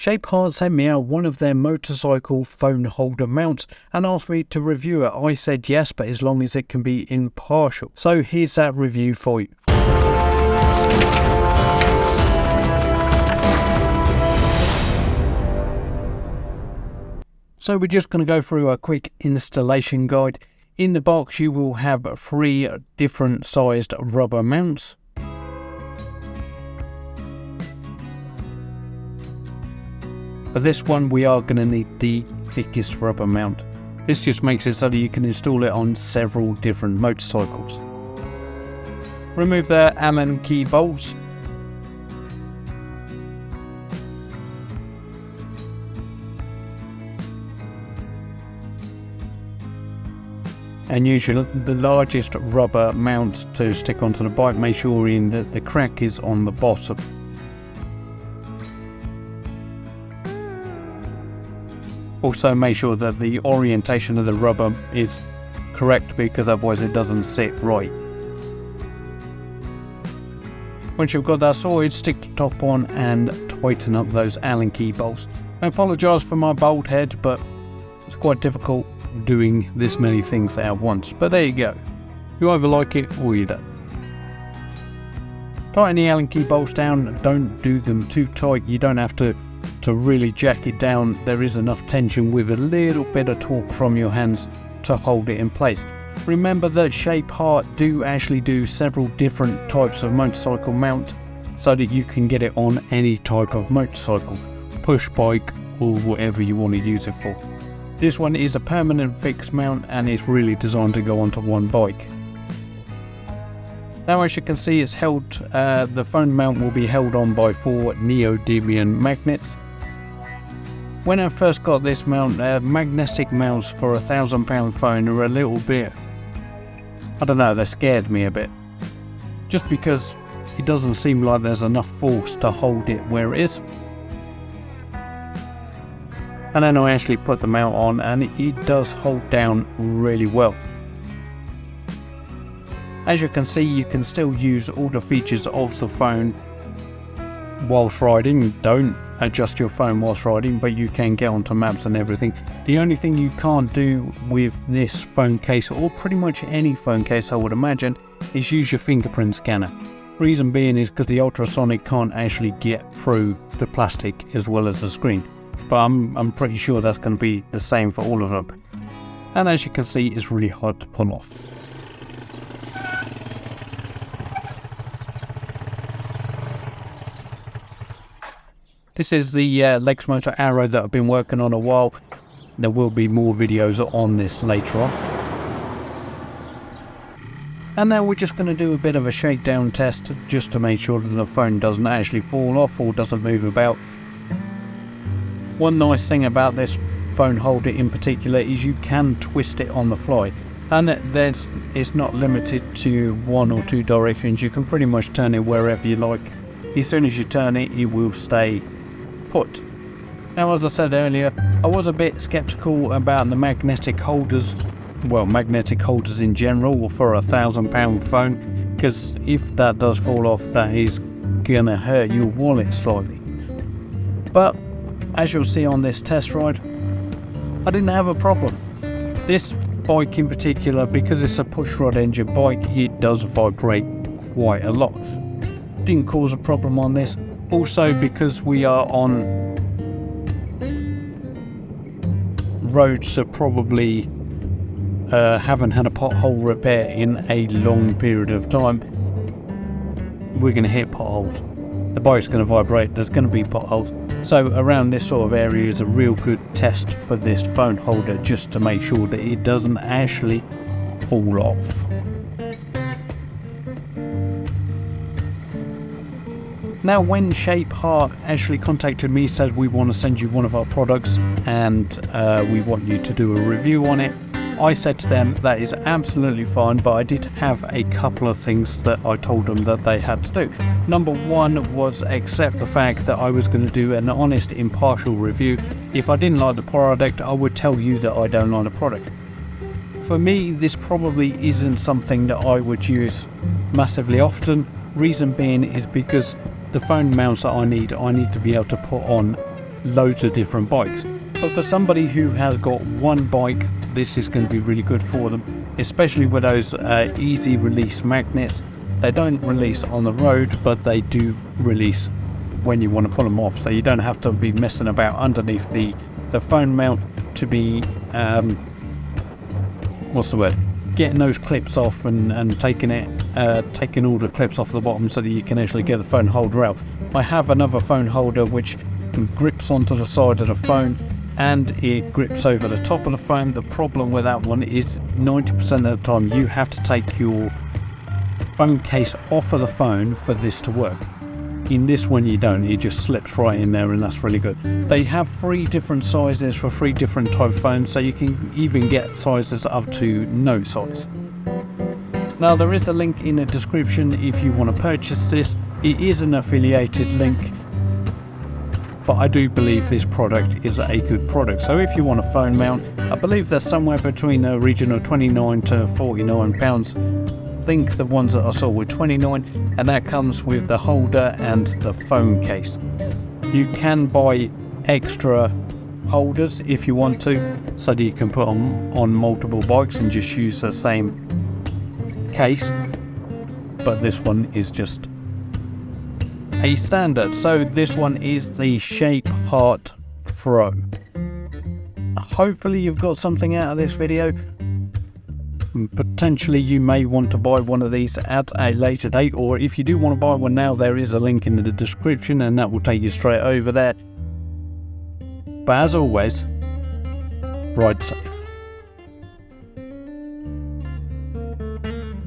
Shape Heart sent me out one of their motorcycle phone holder mounts and asked me to review it. I said yes, but as long as it can be impartial. So here's that review for you. So we're just going to go through a quick installation guide. In the box you will have 3 different sized rubber mounts. For this one we are going to need the thickest rubber mount. This just makes it so that you can install it on several different motorcycles. Remove the Allen key bolts. And use the largest rubber mount to stick onto the bike. Make sure that the crack is on the bottom. Also make sure that the orientation of the rubber is correct, because otherwise it doesn't sit right. Once you've got that sorted, stick the top on and tighten up those Allen key bolts. I apologise for my bald head, but it's quite difficult doing this many things at once. But there you go. You either like it or you don't. Tighten the Allen key bolts down. Don't do them too tight. You don't have to really jack it down. There is enough tension with a little bit of torque from your hands to hold it in place. Remember that Shape Heart do actually do several different types of motorcycle mount, so that you can get it on any type of motorcycle, push bike or whatever you want to use it for. This one is a permanent fixed mount and is really designed to go onto one bike. Now as you can see, it's held, the phone mount will be held on by 4 neodymium magnets. When I first got this mount, magnetic mounts for a £1,000 phone are a little bit, I don't know, they scared me a bit. Just because it doesn't seem like there's enough force to hold it where it is. And then I actually put the mount on and it does hold down really well. As you can see, you can still use all the features of the phone whilst riding. Don't adjust your phone whilst riding, but you can get onto maps and everything. The only thing you can't do with this phone case, or pretty much any phone case I would imagine, is use your fingerprint scanner. Reason being is because the ultrasonic can't actually get through the plastic as well as the screen. But I'm pretty sure that's going to be the same for all of them. And as you can see, it's really hard to pull off. This is the Lex Motor Arrow that I've been working on a while. There will be more videos on this later on. And now we're just going to do a bit of a shakedown test, just to make sure that the phone doesn't actually fall off or doesn't move about. One nice thing about this phone holder in particular is you can twist it on the fly. And it's not limited to 1 or 2 directions. You can pretty much turn it wherever you like. As soon as you turn it, it will stay put. Now, as I said earlier, I was a bit skeptical about the magnetic holders, well, magnetic holders in general for a £1,000 phone, because if that does fall off, that is gonna hurt your wallet slightly. But as you'll see on this test ride, I didn't have a problem. This bike in particular, because it's a pushrod engine bike, it does vibrate quite a lot. Didn't cause a problem on this. Also, because we are on roads that probably haven't had a pothole repair in a long period of time, we're going to hit potholes. The bike's going to vibrate, there's going to be potholes. So around this sort of area is a real good test for this phone holder, just to make sure that it doesn't actually fall off. Now, when Shape Heart actually contacted me, said we want to send you one of our products and we want you to do a review on it, I said to them that is absolutely fine, but I did have a couple of things that I told them that they had to do. Number one was accept the fact that I was going to do an honest, impartial review. If I didn't like the product, I would tell you that I don't like the product. For me, this probably isn't something that I would use massively often. Reason being is because the phone mounts that I need to be able to put on loads of different bikes. But for somebody who has got one bike, this is going to be really good for them, especially with those easy release magnets. They don't release on the road, but they do release when you want to pull them off, so you don't have to be messing about underneath the phone mount to be getting those clips off and taking all the clips off the bottom so that you can actually get the phone holder out. I have another phone holder which grips onto the side of the phone and it grips over the top of the phone. The problem with that one is 90% of the time you have to take your phone case off of the phone for this to work. In this one you don't, it just slips right in there, and that's really good. They have 3 different sizes for 3 different type phones, so you can even get sizes up to no size. Now there is a link in the description if you want to purchase this. It is an affiliated link, but I do believe this product is a good product. So if you want a phone mount, I believe they're somewhere between a region of £29 to £49. I think the ones that I saw were 29, and that comes with the holder and the phone case. You can buy extra holders if you want to, so that you can put on multiple bikes and just use the same case, but this one is just a standard. So this one is the Shape Heart Pro. Hopefully you've got something out of this video. Potentially you may want to buy one of these at a later date, or if you do want to buy one now, there is a link in the description and that will take you straight over there. But as always, ride safe.